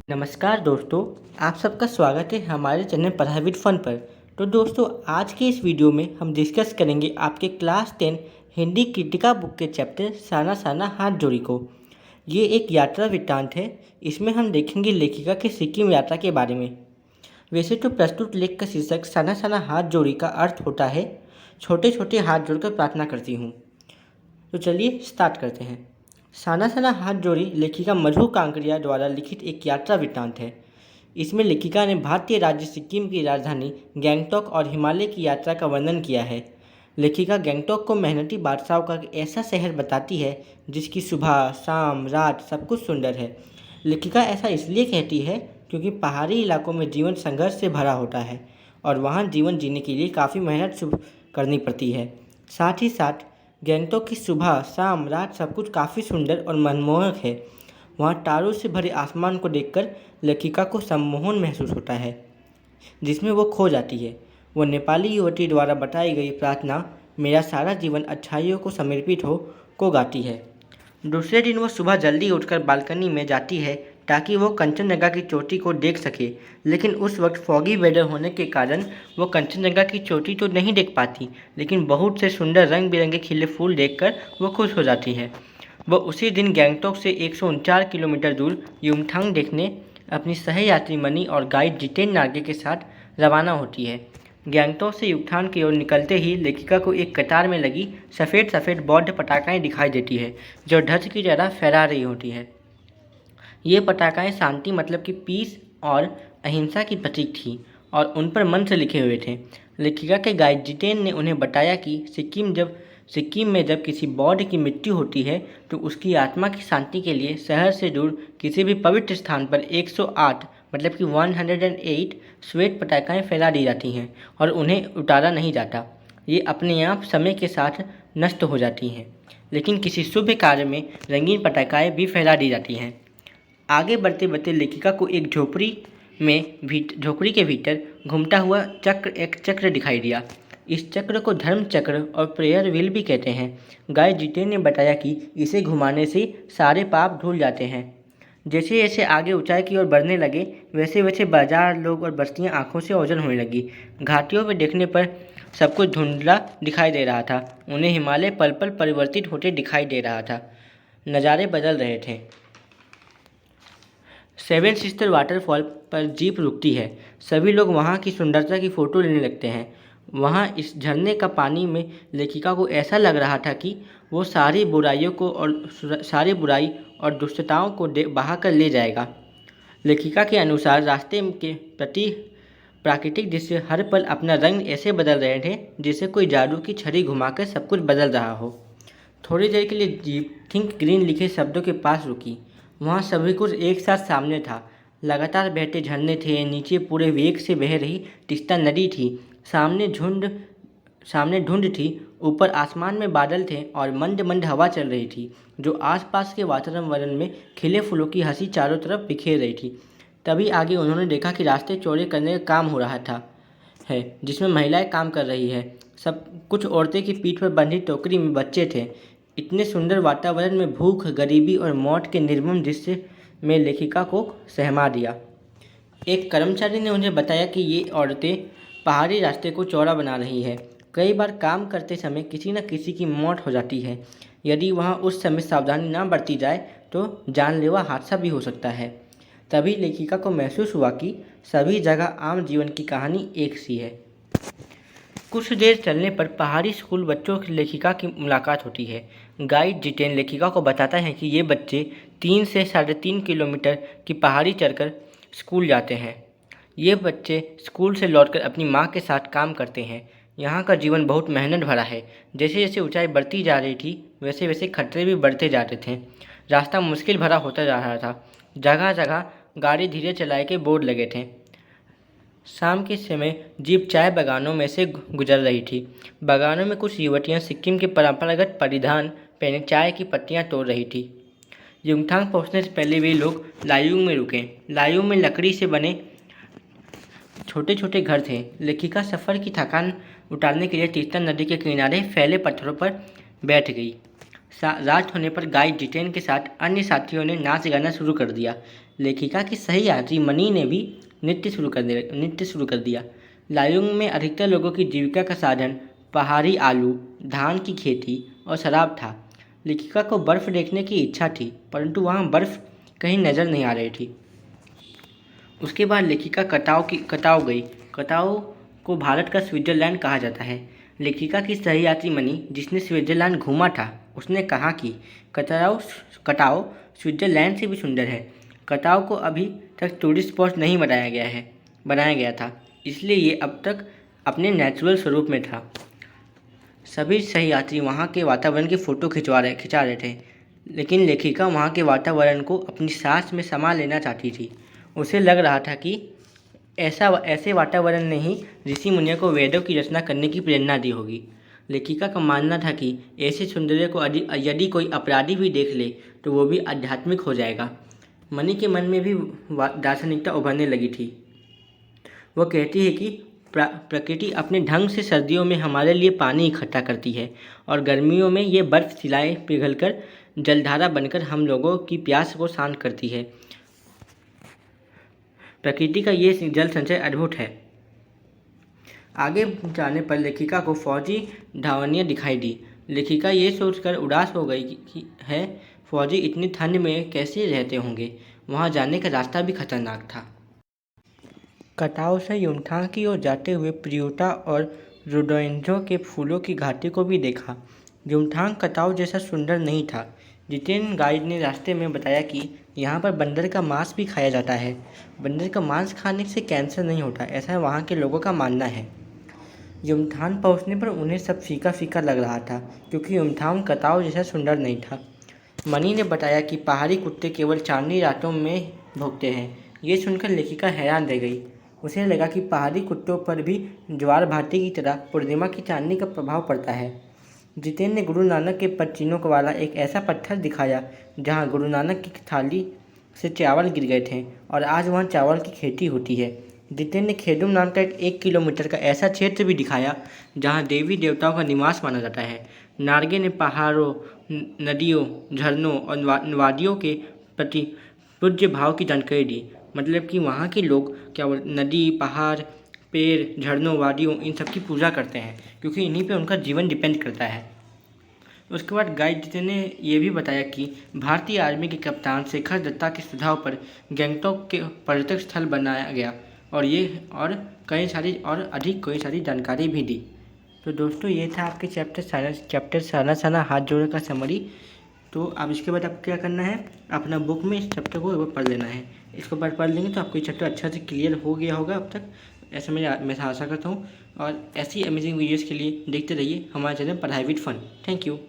नमस्कार दोस्तों, आप सबका स्वागत है हमारे चैनल पढ़ाई विद फन पर। तो दोस्तों, आज के इस वीडियो में हम डिस्कस करेंगे आपके क्लास 10 हिंदी कृतिका बुक के चैप्टर साना साना हाथ जोड़ी को। ये एक यात्रा वृत्तांत है। इसमें हम देखेंगे लेखिका की सिक्किम यात्रा के बारे में। वैसे तो प्रस्तुत लेख का शीर्षक साना साना हाथ जोड़ी का अर्थ होता है छोटे छोटे हाथ जोड़कर प्रार्थना करती हूँ। तो चलिए स्टार्ट करते हैं। साना साना हाथ जोड़ी लेखिका मधु कांकरिया द्वारा लिखित एक यात्रा वृत्तांत है। इसमें लेखिका ने भारतीय राज्य सिक्किम की राजधानी गैंगटॉक और हिमालय की यात्रा का वर्णन किया है। लेखिका गैंगटॉक को मेहनती बादशाहों का एक ऐसा शहर बताती है जिसकी सुबह शाम रात सब कुछ सुंदर है। लेखिका ऐसा इसलिए कहती है क्योंकि पहाड़ी इलाकों में जीवन संघर्ष से भरा होता है और वहाँ जीवन जीने के लिए काफ़ी मेहनत करनी पड़ती है। साथ ही साथ गैंगटॉक की सुबह शाम रात सब कुछ काफ़ी सुंदर और मनमोहक है। वहाँ तारों से भरे आसमान को देखकर लेखिका को सम्मोहन महसूस होता है जिसमें वो खो जाती है। वो नेपाली युवती द्वारा बताई गई प्रार्थना मेरा सारा जीवन अच्छाइयों को समर्पित हो को गाती है। दूसरे दिन वो सुबह जल्दी उठकर बालकनी में जाती है ताकि वो कंचनजंगा की चोटी को देख सके, लेकिन उस वक्त फॉगी वेदर होने के कारण वो कंचनजंगा की चोटी तो नहीं देख पाती, लेकिन बहुत से सुंदर रंग बिरंगे खिले फूल देखकर वो खुश हो जाती है। वो उसी दिन गैंगटॉक से 149 किलोमीटर दूर युमथांग देखने अपनी सहयात्री मनी और गाइड जितेन नार्गे के साथ रवाना होती है। गैंगटॉक से युमथांग की ओर निकलते ही लेखिका को एक कतार में लगी सफ़ेद सफ़ेद बौद्ध पटाखाएँ दिखाई देती है जो ध्वज की तरह फहरा रही होती है। ये पटाखाएँ शांति मतलब कि पीस और अहिंसा की प्रतीक थी और उन पर मंत्र लिखे हुए थे। लेखिका के गाइड जितेन ने उन्हें बताया कि सिक्किम में जब किसी बौद्ध की मृत्यु होती है तो उसकी आत्मा की शांति के लिए शहर से दूर किसी भी पवित्र स्थान पर 108 मतलब कि 108 श्वेत पटाखाएँ फैला दी जाती हैं और उन्हें उतारा नहीं जाता। ये अपने आप समय के साथ नष्ट हो जाती हैं, लेकिन किसी शुभ कार्य में रंगीन पटाखाएँ भी फैला दी जाती हैं। आगे बढ़ते बढ़ते लेखिका को एक झोपड़ी के भीतर घूमता हुआ एक चक्र दिखाई दिया। इस चक्र को धर्म चक्र और प्रेयर व्हील भी कहते हैं। गाइड जितेन ने बताया कि इसे घुमाने से सारे पाप धुल जाते हैं। जैसे जैसे आगे ऊंचाई की ओर बढ़ने लगे वैसे वैसे बाजार लोग और बस्तियां आंखों से ओझल होने लगी। घाटियों में देखने पर सब कुछ धुंधला दिखाई दे रहा था। उन्हें हिमालय पल पल परिवर्तित होते दिखाई दे रहा था। नज़ारे बदल रहे थे। सेवन सिस्टर वाटरफॉल पर जीप रुकती है। सभी लोग वहाँ की सुंदरता की फ़ोटो लेने लगते हैं। वहाँ इस झरने का पानी में लेखिका को ऐसा लग रहा था कि वो सारी बुराई और दुष्टताओं को बहा कर ले जाएगा। लेखिका के अनुसार रास्ते के प्रति प्राकृतिक दृश्य हर पल अपना रंग ऐसे बदल रहे थे जैसे कोई जादू की छड़ी घुमाकर सब कुछ बदल रहा हो। थोड़ी देर के लिए जीप थिंक ग्रीन लिखे शब्दों के पास रुकी। वहाँ सभी कुछ एक साथ सामने था। लगातार बहते झरने थे, नीचे पूरे वेग से बह रही तीस्ता नदी थी, सामने धुंध थी, ऊपर आसमान में बादल थे और मंद मंद हवा चल रही थी जो आसपास के वातावरण में खिले फूलों की हंसी चारों तरफ बिखेर रही थी। तभी आगे उन्होंने देखा कि रास्ते चौड़े करने का काम हो रहा था जिसमें महिलाएं काम कर रही है। सब कुछ औरतें की पीठ पर बंधी टोकरी में बच्चे थे। इतने सुंदर वातावरण में भूख, गरीबी और मौत के निर्मम दृश्य में लेखिका को सहमा दिया। एक कर्मचारी ने उन्हें बताया कि ये औरतें पहाड़ी रास्ते को चौड़ा बना रही है। कई बार काम करते समय किसी न किसी की मौत हो जाती है। यदि वहाँ उस समय सावधानी न बरती जाए तो जानलेवा हादसा भी हो सकता है। तभी लेखिका को महसूस हुआ कि सभी जगह आम जीवन की कहानी एक सी है। कुछ देर चलने पर पहाड़ी स्कूल बच्चों की लेखिका की मुलाकात होती है। गाइड जितेन लेखिका को बताता है कि ये बच्चे 3 से 3.5 किलोमीटर की पहाड़ी चढ़कर स्कूल जाते हैं। ये बच्चे स्कूल से लौटकर अपनी माँ के साथ काम करते हैं। यहाँ का जीवन बहुत मेहनत भरा है। जैसे जैसे ऊंचाई बढ़ती जा रही थी वैसे वैसे खतरे भी बढ़ते जाते थे। रास्ता मुश्किल भरा होता जा रहा था। जगह जगह गाड़ी धीरे चलाए के बोर्ड लगे थे। शाम के समय जीप चाय बागानों में से गुजर रही थी। बागानों में कुछ युवतियां सिक्किम के परंपरागत परिधान पहने चाय की पत्तियां तोड़ रही थी। युमथांग पहुंचने से पहले वे लोग लायुंग में रुके। लायुंग में लकड़ी से बने छोटे छोटे घर थे। लेखिका सफ़र की थकान उतारने के लिए तीस्ता नदी के किनारे फैले पत्थरों पर बैठ गई। रात होने पर गाइड जितेन के साथ अन्य साथियों ने नाच गाना शुरू कर दिया। लेखिका की सही यात्री मनी ने भी नृत्य शुरू कर दिया। लायुंग में अधिकतर लोगों की जीविका का साधन पहाड़ी आलू, धान की खेती और शराब था। लेखिका को बर्फ़ देखने की इच्छा थी, परंतु वहाँ बर्फ़ कहीं नज़र नहीं आ रही थी। उसके बाद लेखिका कटाव गई। कटाव को भारत का स्विट्ज़रलैंड कहा जाता है। लेखिका की सही यात्री मनी, जिसने स्विट्ज़रलैंड घूमा था, उसने कहा कि कटाव स्विट्ज़रलैंड से भी सुंदर है। कटाव को अभी तक टूरिस्ट स्पॉट नहीं बनाया गया था, इसलिए ये अब तक अपने नेचुरल स्वरूप में था। सभी सही यात्री वहाँ के वातावरण की फ़ोटो खिंचा रहे थे, लेकिन लेखिका वहाँ के वातावरण को अपनी सांस में समा लेना चाहती थी। उसे लग रहा था कि ऐसे वातावरण ने ही ऋषि मुनियों को वेदों की रचना करने की प्रेरणा दी होगी। लेखिका का मानना था कि ऐसे सौंदर्य को यदि कोई अपराधी भी देख ले तो वो भी आध्यात्मिक हो जाएगा। मनी के मन में भी दार्शनिकता उभरने लगी थी। वो कहती है कि प्रकृति अपने ढंग से सर्दियों में हमारे लिए पानी इकट्ठा करती है और गर्मियों में ये बर्फ़ शिलाएँ पिघलकर जलधारा बनकर हम लोगों की प्यास को शांत करती है। प्रकृति का ये जल संचय अद्भुत है। आगे जाने पर लेखिका को फौजी धावनियाँ दिखाई दी। लेखिका ये सोचकर उदास हो गई कि फौजी इतनी ठंड में कैसे रहते होंगे। वहाँ जाने का रास्ता भी खतरनाक था। कटाव से युमथांग की ओर जाते हुए प्रियोटा और रोडोडेंड्रॉन के फूलों की घाटी को भी देखा। युमथांग कटाव जैसा सुंदर नहीं था। जितेन गाइड ने रास्ते में बताया कि यहाँ पर बंदर का मांस भी खाया जाता है। बंदर का मांस खाने से कैंसर नहीं होता, ऐसा वहाँ के लोगों का मानना है। युमथांग पहुँचने पर उन्हें सब फीका फीका लग रहा था, क्योंकि युमथांग कटाव जैसा सुंदर नहीं था। मनी ने बताया कि पहाड़ी कुत्ते केवल चांदनी रातों में भौंकते हैं। ये सुनकर लेखिका हैरान रह गई। उसे लगा कि पहाड़ी कुत्तों पर भी ज्वार भाटी की तरह पूर्णिमा की चांदनी का प्रभाव पड़ता है। जितेन ने गुरु नानक के पदचिन्हों वाला एक ऐसा पत्थर दिखाया जहाँ गुरु नानक की थाली से चावल गिर गए थे और आज वहाँ चावल की खेती होती है। जितेन ने खेदुम नाम का 1 किलोमीटर का ऐसा क्षेत्र भी दिखाया जहाँ देवी देवताओं का निवास माना जाता है। नार्गे ने पहाड़ों, नदियों, झरनों और वादियों के प्रति पूज्य भाव की जानकारी दी। मतलब कि वहाँ के लोग क्या नदी, पहाड़, पेड़, झरनों, वादियों इन सब की पूजा करते हैं, क्योंकि इन्हीं पे उनका जीवन डिपेंड करता है। उसके बाद गाइड जितेन ने ये भी बताया कि भारतीय आर्मी के कप्तान शेखर दत्ता के सुझाव पर गैंगटॉक के पर्यटक स्थल बनाया गया और कई सारी जानकारी भी दी। तो दोस्तों ये था आपके चैप्टर साना साना हाथ जोड़े का समरी। तो अब इसके बाद आपको क्या करना है, अपना बुक में इस चैप्टर को एक बार पढ़ लेना है। इसको पढ़ लेंगे तो आपको ये चैप्टर अच्छा से क्लियर हो गया होगा अब तक, ऐसा मैं आशा करता हूँ। और ऐसी अमेजिंग वीडियोज़ के लिए देखते रहिए हमारे चैनल पढ़ाई विद फन। Thank you.